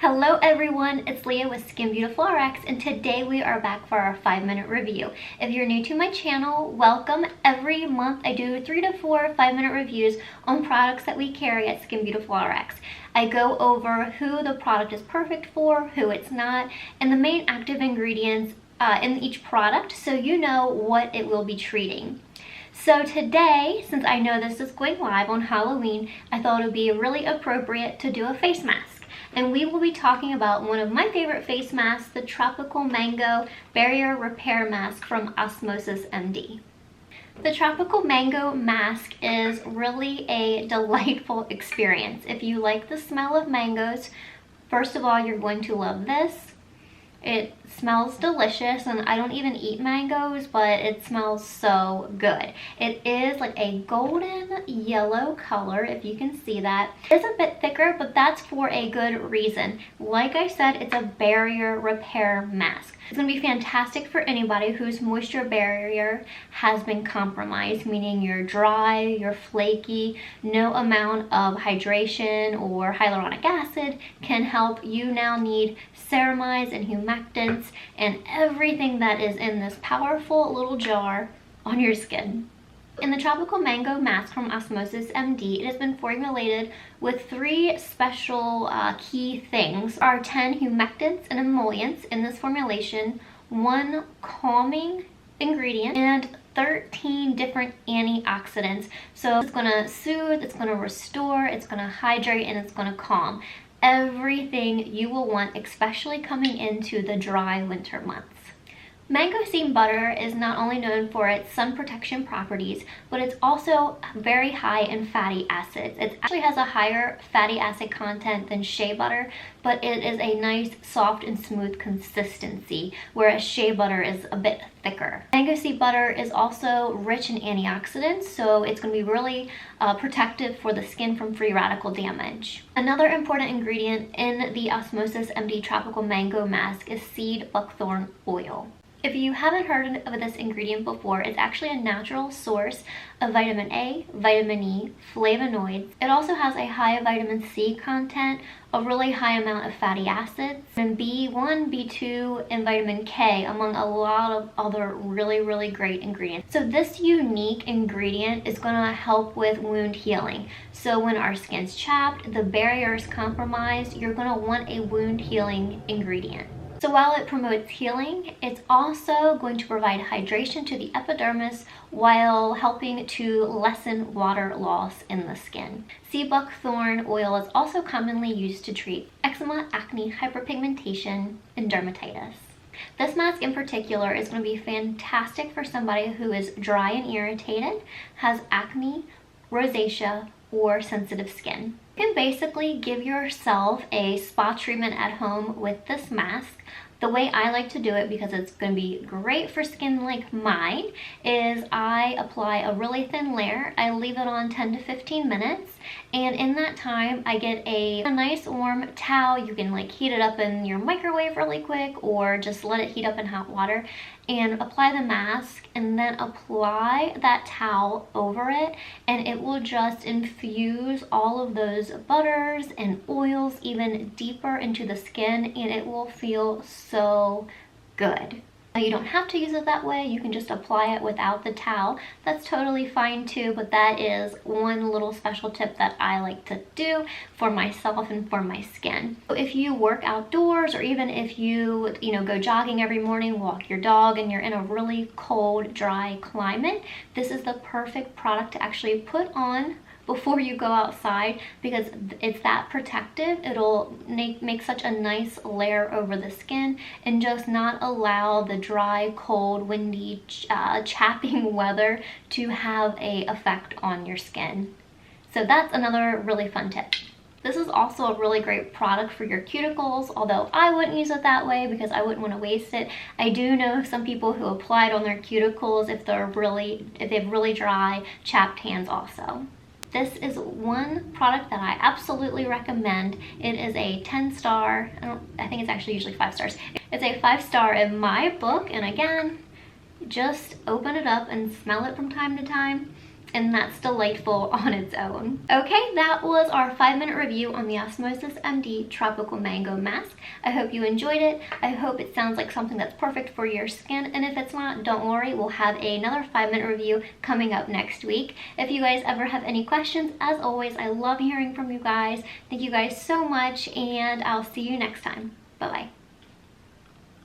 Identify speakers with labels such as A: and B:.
A: Hello everyone, it's Leah with SkinBeautifulRx, and today we are back for our 5-minute review. If you're new to my channel, welcome. Every month I do 3 to 4 5-minute reviews on products that we carry at SkinBeautifulRx. I go over who the product is perfect for, who it's not, and the main active ingredients in each product so you know what it will be treating. So today, since I know this is going live on Halloween, I thought it would be really appropriate to do a face mask. And we will be talking about one of my favorite face masks, the Tropical Mango Barrier Repair Mask from Osmosis MD. The Tropical Mango Mask is really a delightful experience. If you like the smell of mangoes, first of all, you're going to love this. It smells delicious, and I don't even eat mangoes, but it smells so good. It is like a golden yellow color, if you can see that. It's a bit thicker, but that's for a good reason. Like I said, it's a barrier repair mask. It's going to be fantastic for anybody whose moisture barrier has been compromised, meaning you're dry, you're flaky. No amount of hydration or hyaluronic acid can help. You now need ceramides and humectants and everything that is in this powerful little jar on your skin. In the Tropical Mango Mask from Osmosis MD, it has been formulated with 3 special key things. There are 10 humectants and emollients in this formulation, 1 calming ingredient, and 13 different antioxidants. So it's going to soothe, it's going to restore, it's going to hydrate, and it's going to calm. Everything you will want, especially coming into the dry winter months. Mango seed butter is not only known for its sun protection properties, but it's also very high in fatty acids. It actually has a higher fatty acid content than shea butter, but it is a nice, soft, and smooth consistency, whereas shea butter is a bit thicker. Mango seed butter is also rich in antioxidants, so it's going to be really protective for the skin from free radical damage. Another important ingredient in the Osmosis MD Tropical Mango Mask is seed buckthorn oil. If you haven't heard of this ingredient before, it's actually a natural source of vitamin A, vitamin E, flavonoids. It also has a high vitamin C content, a really high amount of fatty acids, and B1, B2, and vitamin K, among a lot of other really great ingredients. So this unique ingredient is going to help with wound healing. So when our skin's chapped, the barrier is compromised, you're going to want a wound healing ingredient. So while it promotes healing, it's also going to provide hydration to the epidermis while helping to lessen water loss in the skin. Sea buckthorn oil is also commonly used to treat eczema, acne, hyperpigmentation, and dermatitis. This mask in particular is going to be fantastic for somebody who is dry and irritated, has acne, rosacea, or sensitive skin. You can basically give yourself a spa treatment at home with this mask. The way I like to do it, because it's going to be great for skin like mine, is I apply a really thin layer. I leave it on 10 to 15 minutes, and in that time I get a nice warm towel. You can like heat it up in your microwave really quick, or just let it heat up in hot water, and apply the mask, and then apply that towel over it, and it will just infuse all of those butters and oils even deeper into the skin, and it will feel so good. Now, you don't have to use it that way. You can just apply it without the towel. That's totally fine too, but that is one little special tip that I like to do for myself and for my skin. So if you work outdoors, or even if you go jogging every morning, walk your dog, and you're in a really cold, dry climate, this is the perfect product to actually put on before you go outside, because it's that protective. It'll make such a nice layer over the skin and just not allow the dry, cold, windy, chapping weather to have a effect on your skin. So that's another really fun tip. This is also a really great product for your cuticles, although I wouldn't use it that way because I wouldn't want to waste it. I do know some people who apply it on their cuticles if they have really dry, chapped hands also. This is one product that I absolutely recommend. It is a 10-star, I think it's actually usually 5 stars. It's a 5-star in my book, and again, just open it up and smell it from time to time. and that's delightful on its own. Okay, that was our 5-minute review on the Osmosis MD Tropical Mango Mask. I hope you enjoyed it. I hope it sounds like something that's perfect for your skin, and if it's not, don't worry, we'll have another 5-minute review coming up next week. If you guys ever have any questions, as always, I love hearing from you guys. Thank you guys so much, and I'll see you next time. Bye-bye.